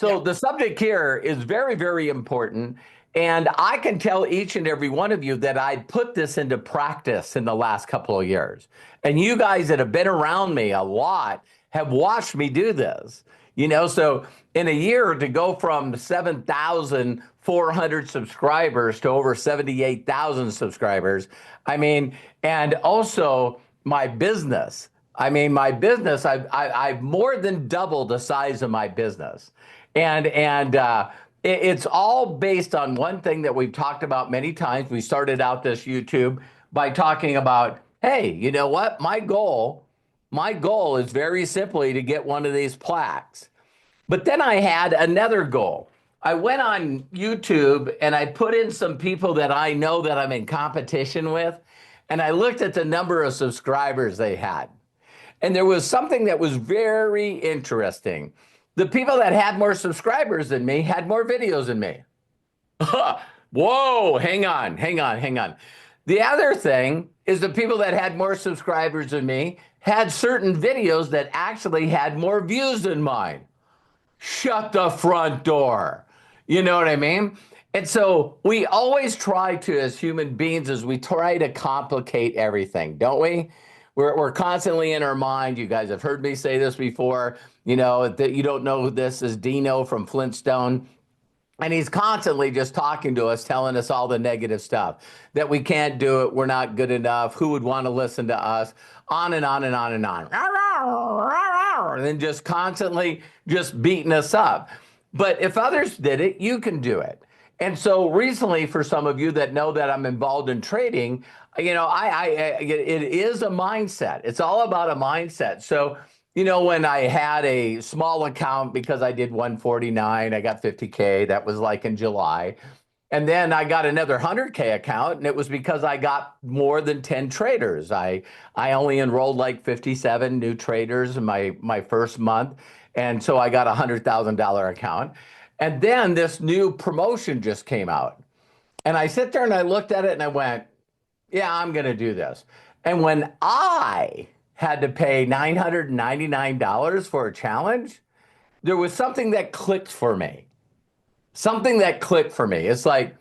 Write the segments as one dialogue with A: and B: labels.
A: So
B: Yeah.
A: the subject here is very, very important. And I can tell each and every one of you that I put this into practice in the last couple of years. And you guys that have been around me a lot have watched me do this. So in a year to go from 7,400 subscribers to over 78,000 subscribers, and also my business. I've more than doubled the size of my business. And it's all based on one thing that we've talked about many times. We started out this YouTube by talking about, hey, you know what? My goal is very simply to get one of these plaques. But then I had another goal. I went on YouTube and I put in some people that I know that I'm in competition with, and I looked at the number of subscribers they had. And there was something that was very interesting. The people that had more subscribers than me had more videos than me. Whoa, hang on. The other thing is the people that had more subscribers than me had certain videos that actually had more views than mine. Shut the front door. You know what I mean? And so we always try to, as human beings, as we try to complicate everything, don't we? We're constantly in our mind. You guys have heard me say this before, that you don't know who this is Dino from Flintstone. And he's constantly just talking to us, telling us all the negative stuff that we can't do it. We're not good enough. Who would want to listen to us? On and on and on and on. And then just constantly just beating us up. But if others did it, you can do it. And so recently, for some of you that know that I'm involved in trading, it is a mindset. It's all about a mindset. So, when I had a small account because I did 149, I got 50K. That was like in July. And then I got another 100K account, and it was because I got more than 10 traders. I only enrolled like 57 new traders in my first month. And so I got a $100,000 account. And then this new promotion just came out. And I sit there and I looked at it and I went, yeah, I'm going to do this. And when I had to pay $999 for a challenge, there was something that clicked for me. It's like,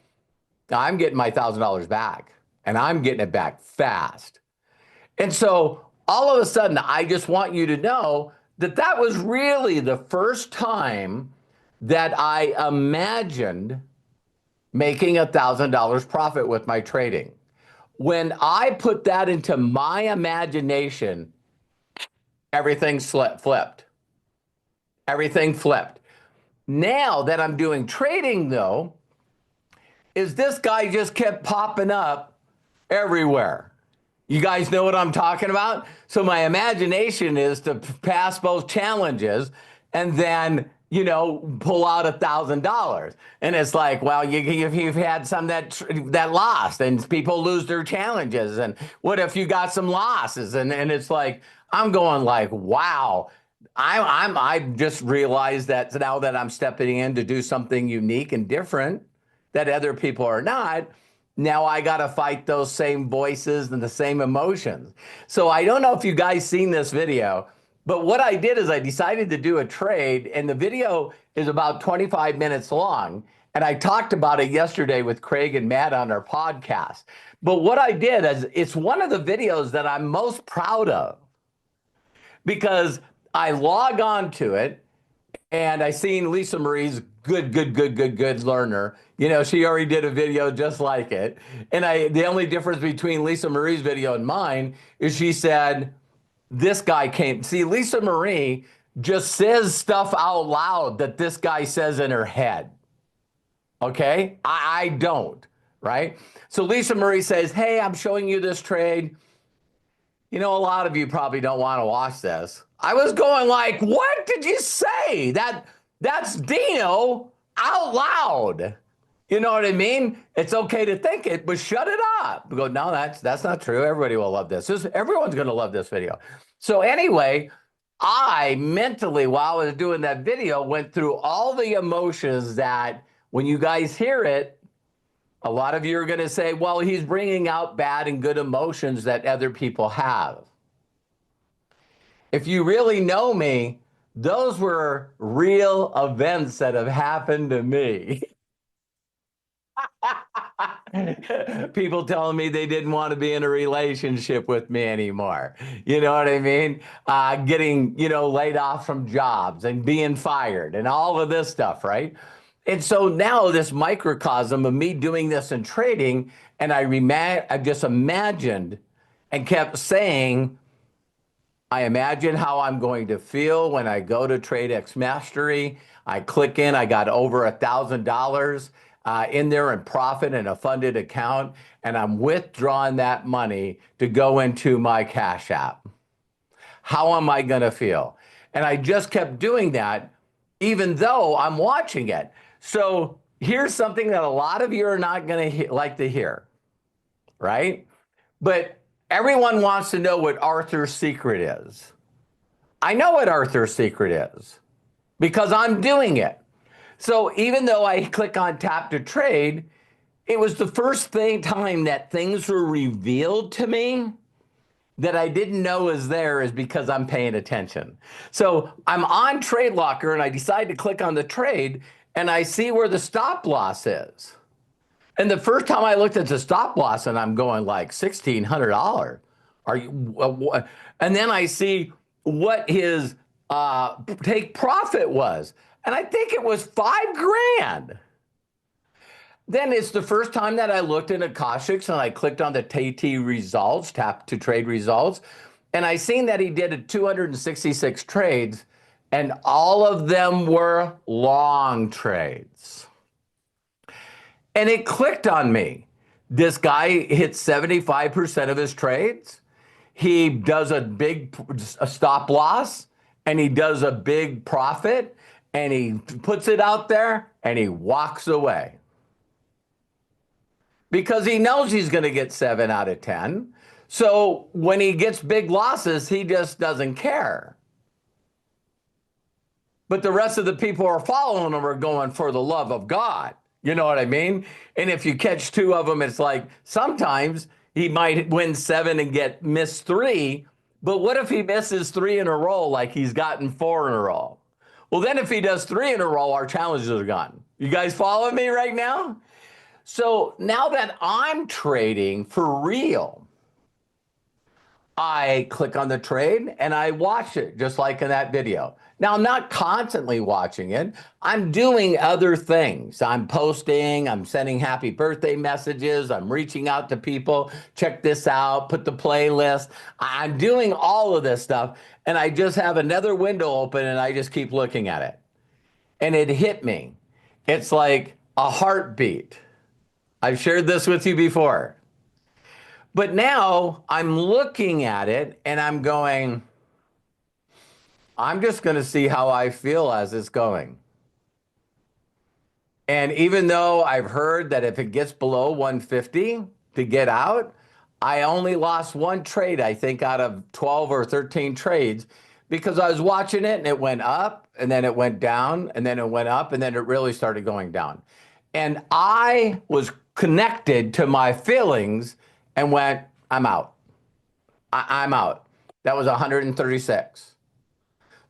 A: I'm getting my $1,000 back, and I'm getting it back fast. And so all of a sudden, I just want you to know that that was really the first time that I imagined making $1,000 profit with my trading. When I put that into my imagination, everything flipped. Everything flipped. Now that I'm doing trading, though, is this guy just kept popping up everywhere. You guys know what I'm talking about? So my imagination is to pass both challenges and then, pull out $1,000. And it's like, well, you've had some that lost, and people lose their challenges. And what if you got some losses? And it's like, I'm going like, wow. I just realized that now that I'm stepping in to do something unique and different that other people are not. Now I got to fight those same voices and the same emotions. So I don't know if you guys seen this video, but what I did is I decided to do a trade, and the video is about 25 minutes long. And I talked about it yesterday with Craig and Matt on our podcast. But what I did is it's one of the videos that I'm most proud of, because I log on to it and I seen Lisa Marie's good learner. She already did a video just like it. And the only difference between Lisa Marie's video and mine is she said, this guy came. See, Lisa Marie just says stuff out loud that this guy says in her head. Okay? I don't, right? So Lisa Marie says, hey, I'm showing you this trade. A lot of you probably don't want to watch this. I was going like, what did you say? That's Dino out loud. You know what I mean? It's okay to think it, but shut it up. We go, no, that's not true. Everybody will love this. Everyone's going to love this video. So anyway, I mentally, while I was doing that video, went through all the emotions that when you guys hear it, a lot of you are going to say, well, he's bringing out bad and good emotions that other people have. If you really know me, Those were real events that have happened to me. People telling me they didn't want to be in a relationship with me anymore. You know what I mean? Getting, laid off from jobs and being fired and all of this stuff, right? And so now this microcosm of me doing this in trading, and I just imagined and kept saying, I imagine how I'm going to feel when I go to TradeX Mastery. I click in, I got over $1,000 in there in profit in a funded account, and I'm withdrawing that money to go into my Cash App. How am I going to feel? And I just kept doing that, even though I'm watching it. So here's something that a lot of you are not going to like to hear, right? But everyone wants to know what Arthur's secret is. I know what Arthur's secret is because I'm doing it. So even though I click on tap to trade, it was the first time that things were revealed to me that I didn't know was there is because I'm paying attention. So I'm on Trade Locker and I decide to click on the trade and I see where the stop loss is. And the first time I looked at the stop loss and I'm going like $1,600. Are you? And then I see what his take profit was. And I think it was $5,000. Then it's the first time that I looked in Akashics and I clicked on the TT results, tap to trade results. And I seen that he did 266 trades and all of them were long trades. And it clicked on me. This guy hits 75% of his trades. He does a stop loss and he does a big profit and he puts it out there and he walks away. Because he knows he's going to get 7 out of 10. So when he gets big losses, he just doesn't care. But the rest of the people who are following him are going for the love of God. You know what I mean? And if you catch 2 of them, it's like sometimes he might win 7 and miss 3. But what if he misses 3 in a row like he's gotten 4 in a row? Well, then if he does 3 in a row, our challenges are gone. You guys follow me right now? So now that I'm trading for real, I click on the trade and I watch it just like in that video. Now, I'm not constantly watching it. I'm doing other things. I'm posting, I'm sending happy birthday messages, I'm reaching out to people, check this out, put the playlist. I'm doing all of this stuff and I just have another window open and I just keep looking at it. And it hit me. It's like a heartbeat. I've shared this with you before. But now I'm looking at it and I'm going, I'm just going to see how I feel as it's going. And even though I've heard that if it gets below 150 to get out, I only lost 1 trade, I think, out of 12 or 13 trades because I was watching it and it went up and then it went down and then it went up and then it really started going down. And I was connected to my feelings and went, I'm out. I'm out. That was 136.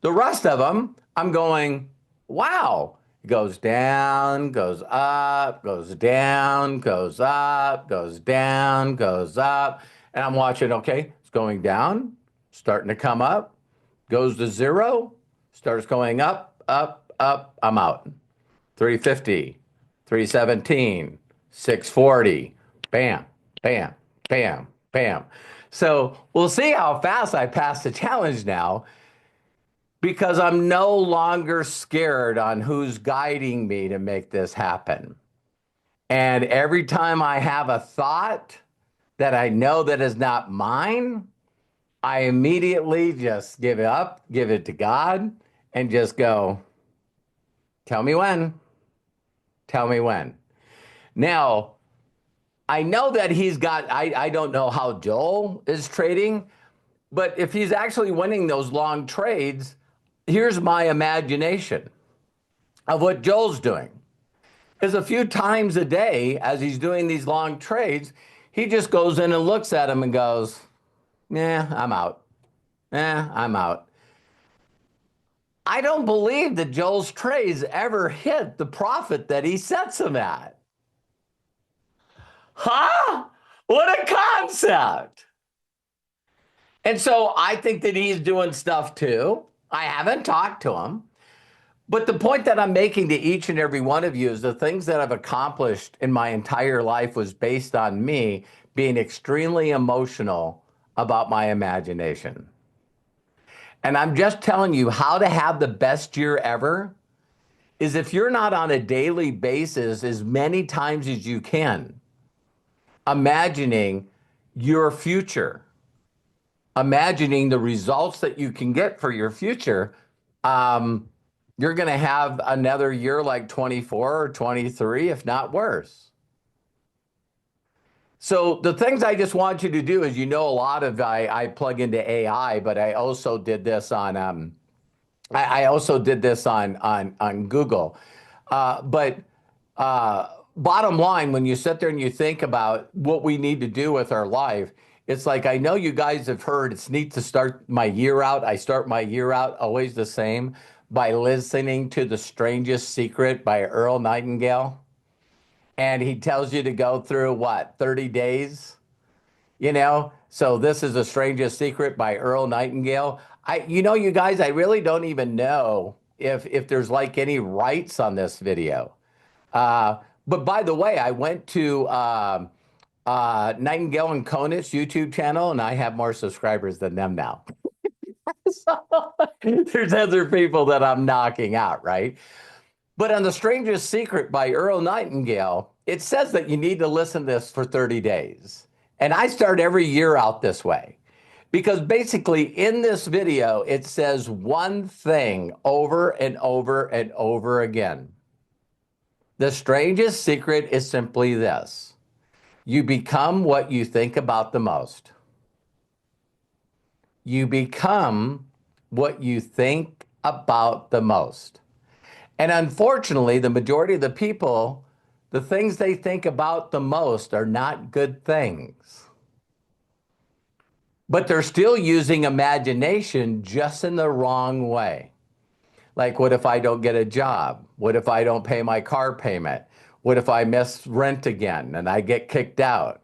A: The rest of them, I'm going, wow. It goes down, goes up, goes down, goes up, goes down, goes up. And I'm watching, okay, it's going down, starting to come up, goes to 0, starts going up, up, up. I'm out. 350. 317, 640, bam, bam, bam, bam. So we'll see how fast I pass the challenge now because I'm no longer scared on who's guiding me to make this happen. And every time I have a thought that I know that is not mine, I immediately just give it up, give it to God, and just go, tell me when. Tell me when. Now, I know that he's got, I don't know how Joel is trading, but if he's actually winning those long trades, here's my imagination of what Joel's doing. Is a few times a day as he's doing these long trades, he just goes in and looks at him and goes, yeah, I'm out. I'm out. I don't believe that Joel's trades ever hit the profit that he sets them at. Huh? What a concept. And so I think that he's doing stuff too. I haven't talked to him. But the point that I'm making to each and every one of you is the things that I've accomplished in my entire life was based on me being extremely emotional about my imagination. And I'm just telling you how to have the best year ever is if you're not on a daily basis as many times as you can, imagining your future, imagining the results that you can get for your future, um, you're going to have another year like 24 or 23, if not worse. So the things I just want you to do is, a lot of I plug into AI, but I also did this on I also did this on Google. But bottom line, when you sit there and you think about what we need to do with our life, it's like I know you guys have heard it's neat to start my year out. I start my year out always the same by listening to The Strangest Secret by Earl Nightingale. And he tells you to go through what, 30 days? So this is The Strangest Secret by Earl Nightingale. You guys, I really don't even know if there's like any rights on this video. But by the way, I went to Nightingale and Conant's YouTube channel, and I have more subscribers than them now. So there's other people that I'm knocking out, right? But on The Strangest Secret by Earl Nightingale, it says that you need to listen to this for 30 days. And I start every year out this way. Because basically in this video, it says one thing over and over and over again. The strangest secret is simply this. You become what you think about the most. You become what you think about the most. And unfortunately, the majority of the people, the things they think about the most are not good things. But they're still using imagination just in the wrong way. Like, what if I don't get a job? What if I don't pay my car payment? What if I miss rent again and I get kicked out?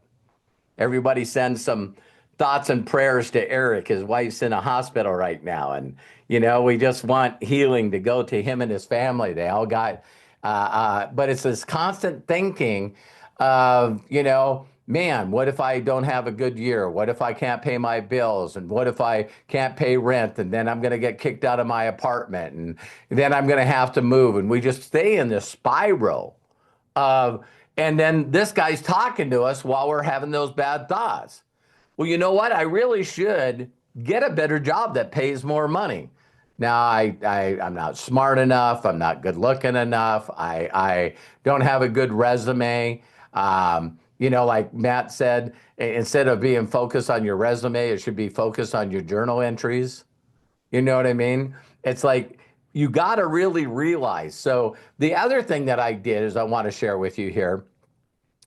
A: Everybody sends some thoughts and prayers to Eric. His wife's in a hospital right now. And, we just want healing to go to him and his family. They all got, but it's this constant thinking of, man, what if I don't have a good year? What if I can't pay my bills? And what if I can't pay rent? And then I'm going to get kicked out of my apartment. And then I'm going to have to move. And we just stay in this spiral of, and then this guy's talking to us while we're having those bad thoughts. Well, you know what? I really should get a better job that pays more money. Now, I'm not smart enough. I'm not good looking enough. I don't have a good resume. Like Matt said, instead of being focused on your resume, it should be focused on your journal entries. You know what I mean? It's like you got to really realize. So the other thing that I did is I want to share with you here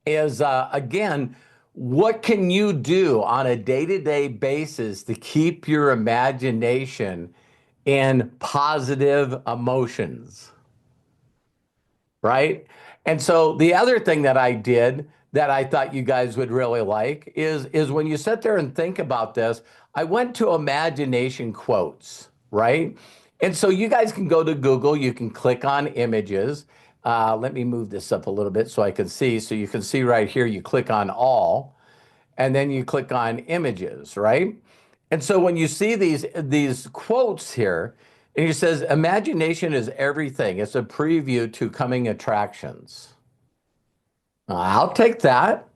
A: is, again, what can you do on a day-to-day basis to keep your imagination in positive emotions, right? And so the other thing that I did that I thought you guys would really like is when you sit there and think about this, I went to imagination quotes, right? And so you guys can go to Google, you can click on images. Let me move this up a little bit so I can see. So you can see right here, you click on all, and then you click on images, right? And so when you see these quotes here, and it says, imagination is everything. It's a preview to coming attractions. I'll take that.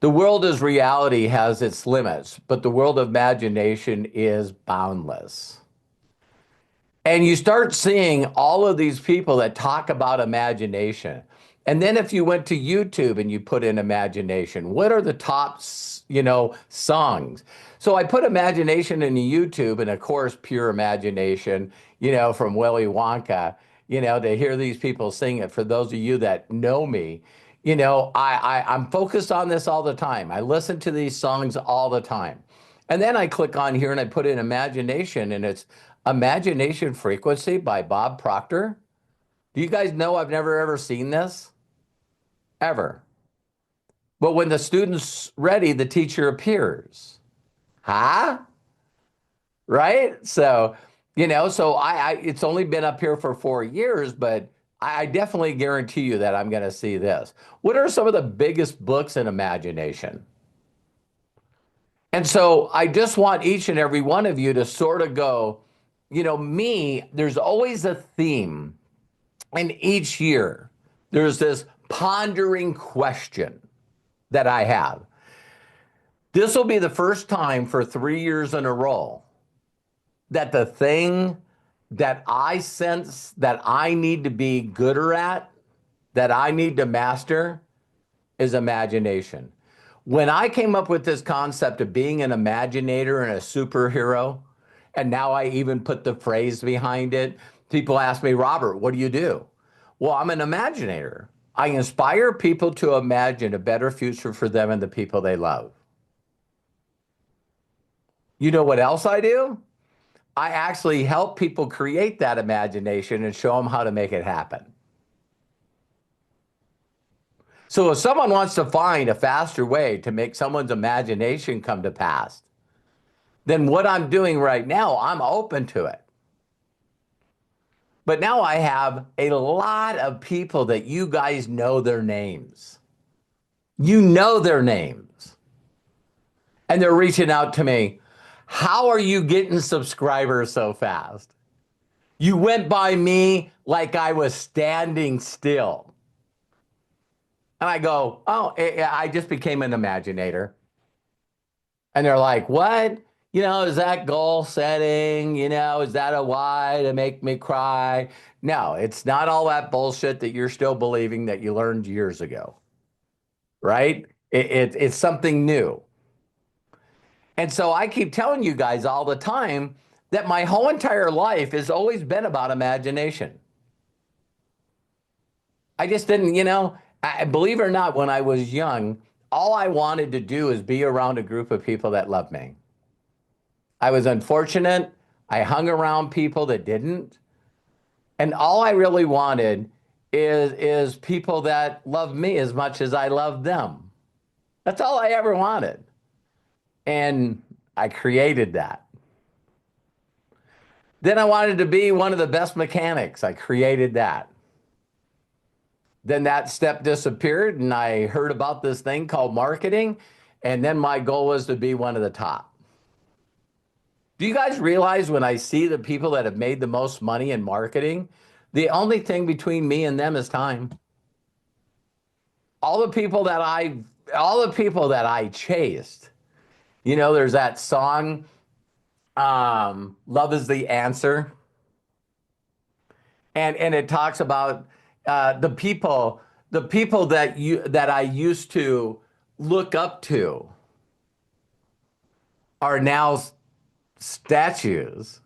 A: The world as reality has its limits, but the world of imagination is boundless. And you start seeing all of these people that talk about imagination. And then if you went to YouTube and you put in imagination, what are the top, songs? So I put imagination in YouTube, and of course, pure imagination, from Willy Wonka, to hear these people sing it. For those of you that know me, I'm focused on this all the time. I listen to these songs all the time. And then I click on here and I put in imagination, and it's Imagination Frequency by Bob Proctor. Do you guys know I've never ever seen this? Ever. But when the student's ready, the teacher appears. Huh? Right? So, so it's only been up here for 4 years, but I definitely guarantee you that I'm going to see this. What are some of the biggest books in imagination? And so I just want each and every one of you to sort of go, there's always a theme. And each year, there's this pondering question that I have. This will be the first time for 3 years in a row that the thing that I sense that I need to be gooder at, that I need to master, is imagination. When I came up with this concept of being an imaginator and a superhero, and now I even put the phrase behind it, people ask me, Robert, what do you do? Well, I'm an imaginator. I inspire people to imagine a better future for them and the people they love. You know what else I do? I actually help people create that imagination and show them how to make it happen. So if someone wants to find a faster way to make someone's imagination come to pass, then what I'm doing right now, I'm open to it. But now I have a lot of people that you guys know their names. You know their names. And they're reaching out to me. How are you getting subscribers so fast? You went by me like I was standing still. And I go, oh, I just became an imaginator. And they're like, what? Is that goal setting? Is that a why to make me cry? No, it's not all that bullshit that you're still believing that you learned years ago, right? It's something new. And so I keep telling you guys all the time that my whole entire life has always been about imagination. I just didn't, believe it or not, when I was young, all I wanted to do is be around a group of people that loved me. I was unfortunate. I hung around people that didn't. And all I really wanted is people that loved me as much as I loved them. That's all I ever wanted. And I created that. Then I wanted to be one of the best mechanics. I created that. Then that step disappeared and I heard about this thing called marketing. And then my goal was to be one of the top. Do you guys realize when I see the people that have made the most money in marketing, the only thing between me and them is time? All the people that I chased, there's that song, Love is the Answer. And it talks about the people that I used to look up to are now statues.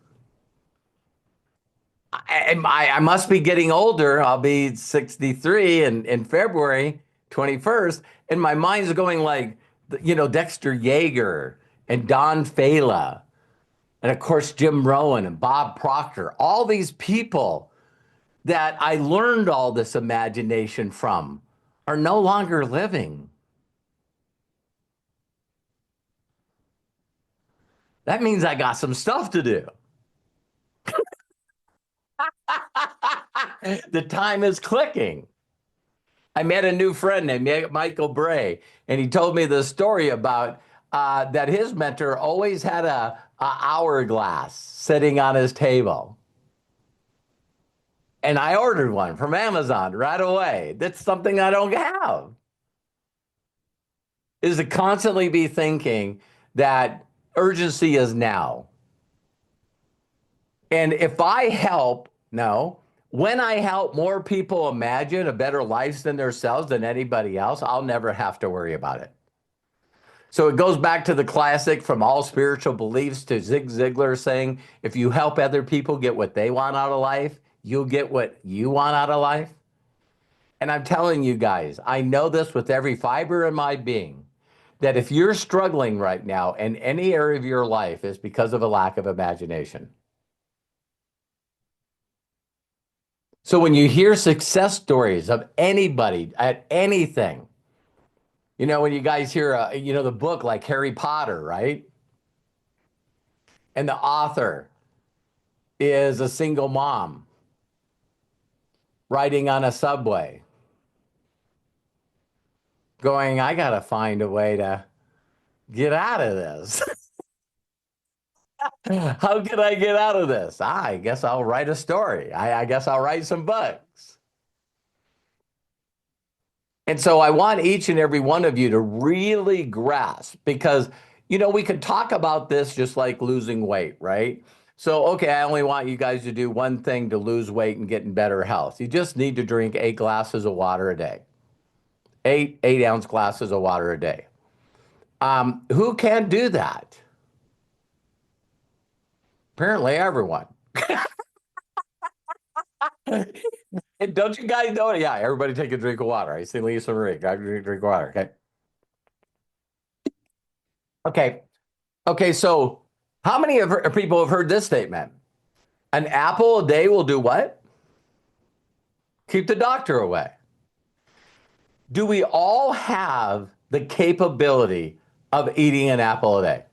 A: I must be getting older. I'll be 63 in February 21st. And my mind's going like, Dexter Yeager and Don Fala. And of course, Jim Rohn and Bob Proctor. All these people that I learned all this imagination from are no longer living. That means I got some stuff to do. The time is clicking. I met a new friend named Michael Bray, and he told me the story about that his mentor always had a hourglass sitting on his table. And I ordered one from Amazon right away. That's something I don't have. Is to constantly be thinking that urgency is now. And if I help, when I help more people imagine a better life than themselves than anybody else, I'll never have to worry about it. So it goes back to the classic From All Spiritual Beliefs to Zig Ziglar saying, if you help other people get what they want out of life, you'll get what you want out of life. And I'm telling you guys, I know this with every fiber in my being, that if you're struggling right now in any area of your life, it's because of a lack of imagination. So when you hear success stories of anybody at anything, when you guys hear, the book like Harry Potter, right? And the author is a single mom riding on a subway going, I got to find a way to get out of this. How can I get out of this? I guess I'll write a story. I guess I'll write some books. And so I want each and every one of you to really grasp because, we could talk about this just like losing weight, right? So, okay, I only want you guys to do one thing to lose weight and get in better health. You just need to drink 8 glasses of water a day, 8 ounce glasses of water a day. Who can do that? Apparently everyone. And don't you guys know it? Yeah, everybody take a drink of water. I see Lisa Marie. Drink water. Okay. Okay. Okay. So, how many of people have heard this statement? An apple a day will do what? Keep the doctor away. Do we all have the capability of eating an apple a day?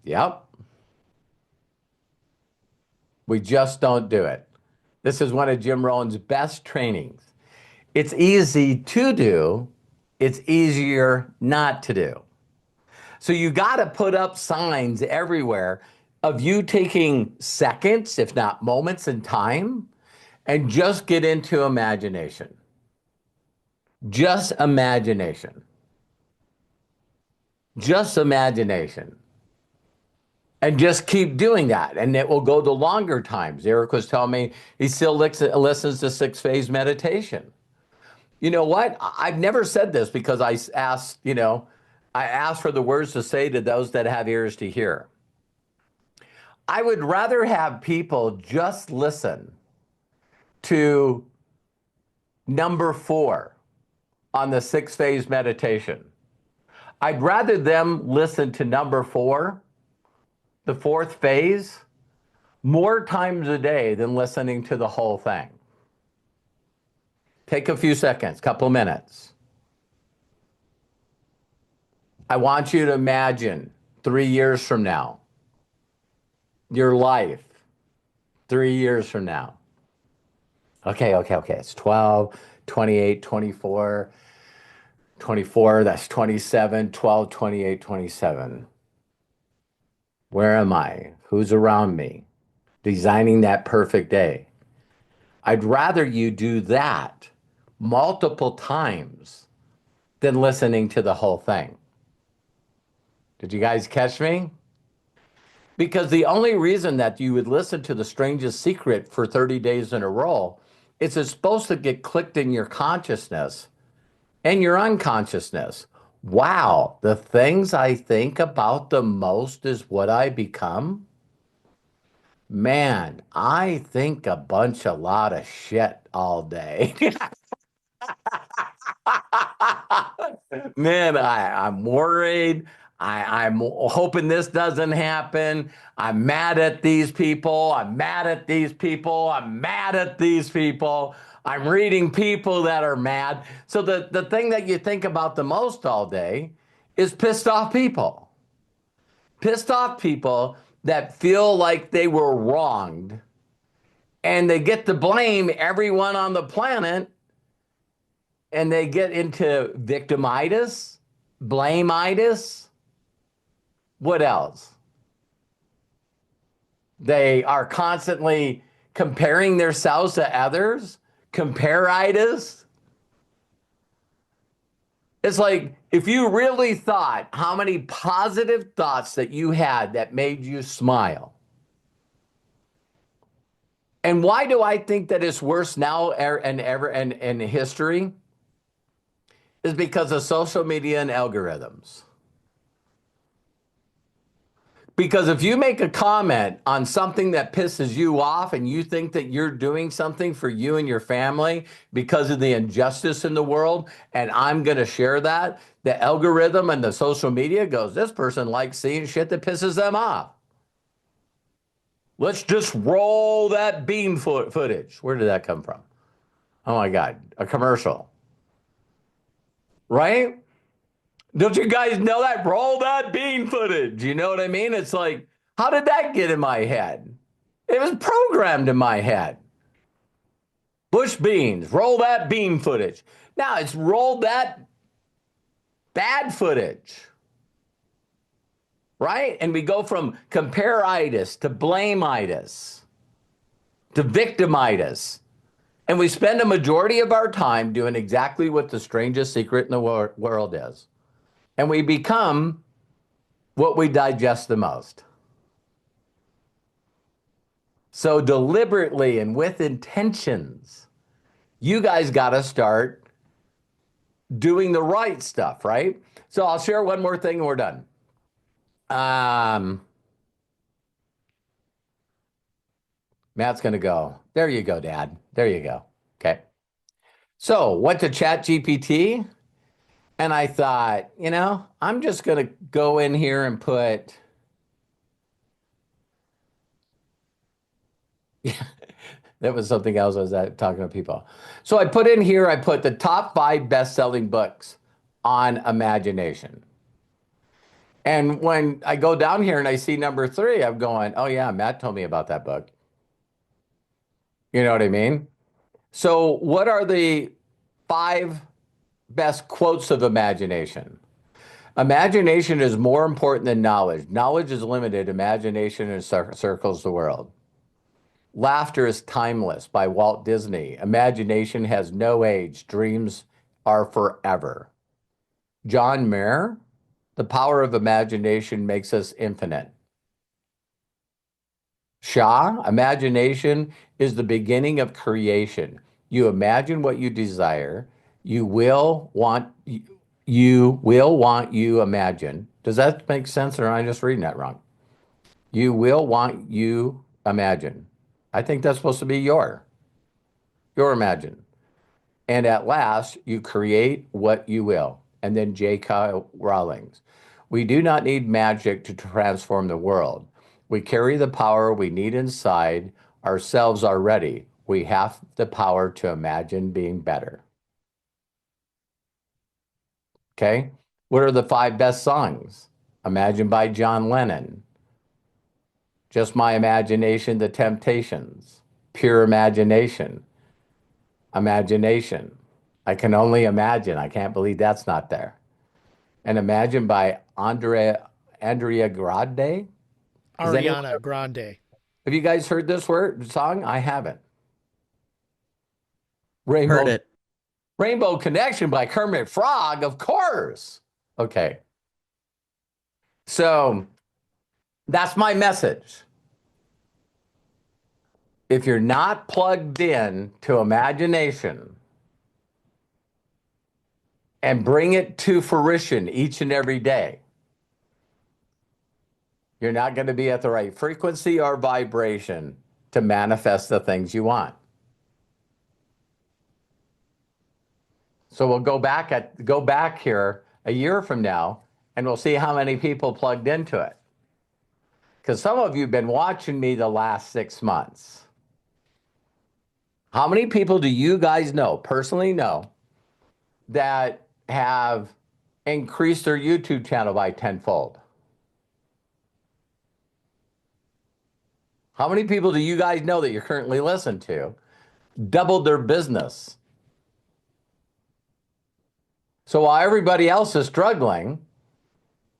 A: Yep. We just don't do it. This is one of Jim Rohn's best trainings. It's easy to do, it's easier not to do. So you got to put up signs everywhere of you taking seconds, if not moments in time, and just get into imagination. Just imagination. Just imagination. And just keep doing that. And it will go to longer times. Eric was telling me he still listens to 6-phase meditation. You know what? I've never said this because I asked for the words to say to those that have ears to hear. I would rather have people just listen to number 4 on the 6-phase meditation. I'd rather them listen to number 4, the 4th phase, more times a day than listening to the whole thing. Take a few seconds, couple minutes. I want you to imagine 3 years from now, your life 3 years from now. Okay. It's 12, 28, 24, 24, that's 27, 12, 28, 27. Where am I? Who's around me? Designing that perfect day. I'd rather you do that multiple times than listening to the whole thing. Did you guys catch me? Because the only reason that you would listen to The Strangest Secret for 30 days in a row is it's supposed to get clicked in your consciousness and your unconsciousness. Wow, the things I think about the most is what I become. Man, I think a lot of shit all day. Man, I'm worried. I'm hoping this doesn't happen. I'm mad at these people. I'm mad at these people. I'm mad at these people. I'm reading people that are mad. So the thing that you think about the most all day is pissed off people. Pissed off people that feel like they were wronged and they get to blame everyone on the planet and they get into victimitis, blameitis. What else? They are constantly comparing themselves to others, compareitis. It's like if you really thought how many positive thoughts that you had that made you smile. And why do I think that it's worse now and ever in history? Is because of social media and algorithms. Because if you make a comment on something that pisses you off and you think that you're doing something for you and your family because of the injustice in the world, and I'm going to share that, the algorithm and the social media goes, this person likes seeing shit that pisses them off. Let's just roll that bean footage. Where did that come from? Oh my God, a commercial, right? Don't you guys know that? Roll that bean footage. You know what I mean? It's like, how did that get in my head? It was programmed in my head. Bush beans, roll that bean footage. Now it's roll that bad footage, right? And we go from compare-itis to blame-itis to victimitis. And we spend a majority of our time doing exactly what the strangest secret in the world is. And we become what we digest the most. So deliberately and with intentions, you guys got to start doing the right stuff, right? So I'll share one more thing and we're done. Matt's going to go, there you go, Dad. There you go. Okay. So went to ChatGPT and I thought, I'm just going to go in here and put, that was something else I was talking to people. So I put in here, I put the top 5 best-selling books on imagination. And when I go down here and I see number 3, I'm going, oh yeah, Matt told me about that book. You know what I mean? So what are the 5 best quotes of imagination? Imagination is more important than knowledge. Knowledge is limited. Imagination circles the world. Laughter is timeless by Walt Disney. Imagination has no age. Dreams are forever. John Mayer, the power of imagination makes us infinite. Shah, imagination is the beginning of creation. You imagine what you desire. You will want you imagine. Does that make sense or am I just reading that wrong? You will want you imagine. I think that's supposed to be your imagine. And at last, you create what you will. And then J.K. Rowling. We do not need magic to transform the world. We carry the power we need inside ourselves already. We have the power to imagine being better. Okay? What are the 5 best songs? Imagine by John Lennon. Just My Imagination, The Temptations. Pure Imagination. Imagination. I Can Only Imagine. I can't believe that's not there. And Imagine by Andrea Grande.
B: Ariana Grande.
A: Have you guys heard this song? I haven't.
C: Heard
A: Rainbow
C: it.
A: Rainbow Connection by Kermit Frog, of course. Okay. So that's my message. If you're not plugged in to imagination and bring it to fruition each and every day, you're not going to be at the right frequency or vibration to manifest the things you want. So we'll go back here a year from now and we'll see how many people plugged into it. Because some of you have been watching me the last 6 months. How many people do you guys personally know, that have increased their YouTube channel by tenfold? How many people do you guys know that you're currently listening to doubled their business? So while everybody else is struggling,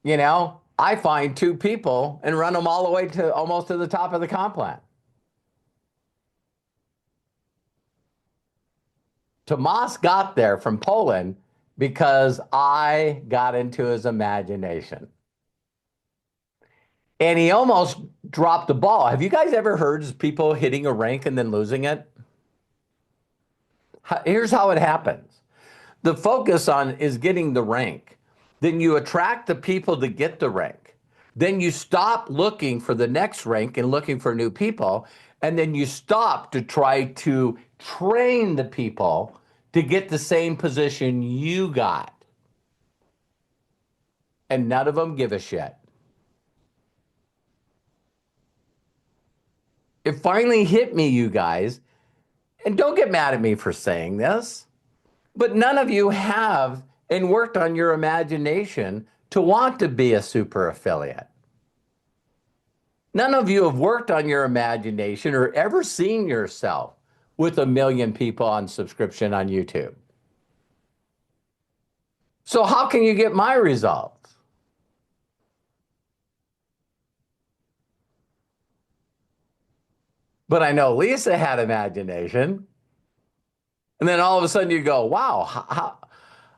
A: I find 2 people and run them all the way to almost to the top of the comp plan. Tomas got there from Poland because I got into his imagination. And he almost dropped the ball. Have you guys ever heard of people hitting a rank and then losing it? Here's how it happens. The focus is getting the rank. Then you attract the people to get the rank. Then you stop looking for the next rank and looking for new people. And then you stop to try to train the people to get the same position you got. And none of them give a shit. It finally hit me, you guys. And don't get mad at me for saying this, but none of you have and worked on your imagination to want to be a super affiliate. None of you have worked on your imagination or ever seen yourself with 1 million people on subscription on YouTube. So how can you get my results? But I know Lisa had imagination. And then all of a sudden you go, wow,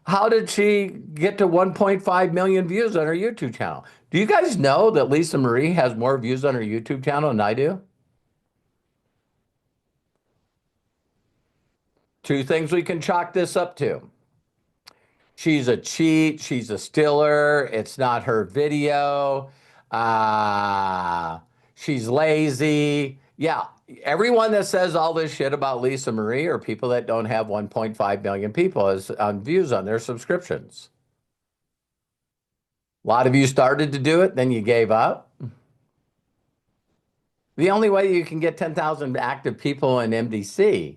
A: how did she get to 1.5 million views on her YouTube channel? Do you guys know that Lisa Marie has more views on her YouTube channel than I do? Two things we can chalk this up to. She's a cheat. She's a stiller. It's not her video. Uh, she's lazy. Yeah, everyone that says all this shit about Lisa Marie are people that don't have 1.5 million people as on views on their subscriptions. A lot of you started to do it, then you gave up. The only way you can get 10,000 active people in MDC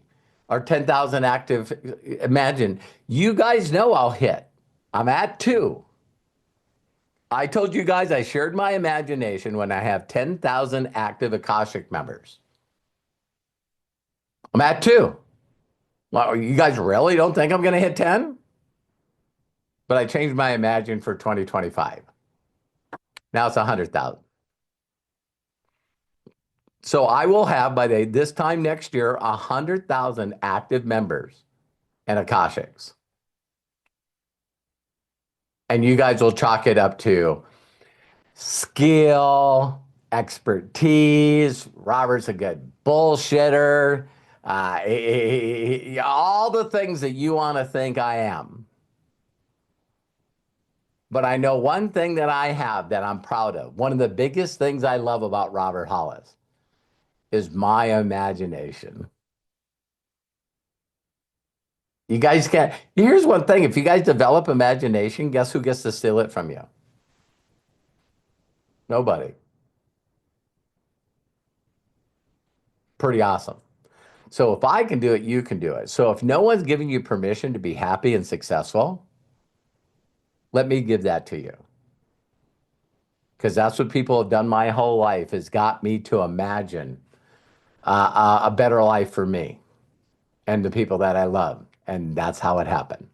A: or 10,000 active, imagine, you guys know I'll hit. I'm at 2. I told you guys I shared my imagination when I have 10,000 active Akashic members. I'm at 2. Well, you guys really don't think I'm going to hit 10? But I changed my imagine for 2025. Now it's 100,000. So I will have by this time next year 100,000 active members and Akashics. And you guys will chalk it up to skill, expertise. Robert's a good bullshitter. All the things that you want to think I am. But I know one thing that I have that I'm proud of. One of the biggest things I love about Robert Hollis is my imagination. You guys can't. Here's one thing. If you guys develop imagination, guess who gets to steal it from you? Nobody. Pretty awesome. So if I can do it, you can do it. So if no one's giving you permission to be happy and successful, let me give that to you. Because that's what people have done my whole life, has got me to imagine a better life for me and the people that I love. And that's how it happened.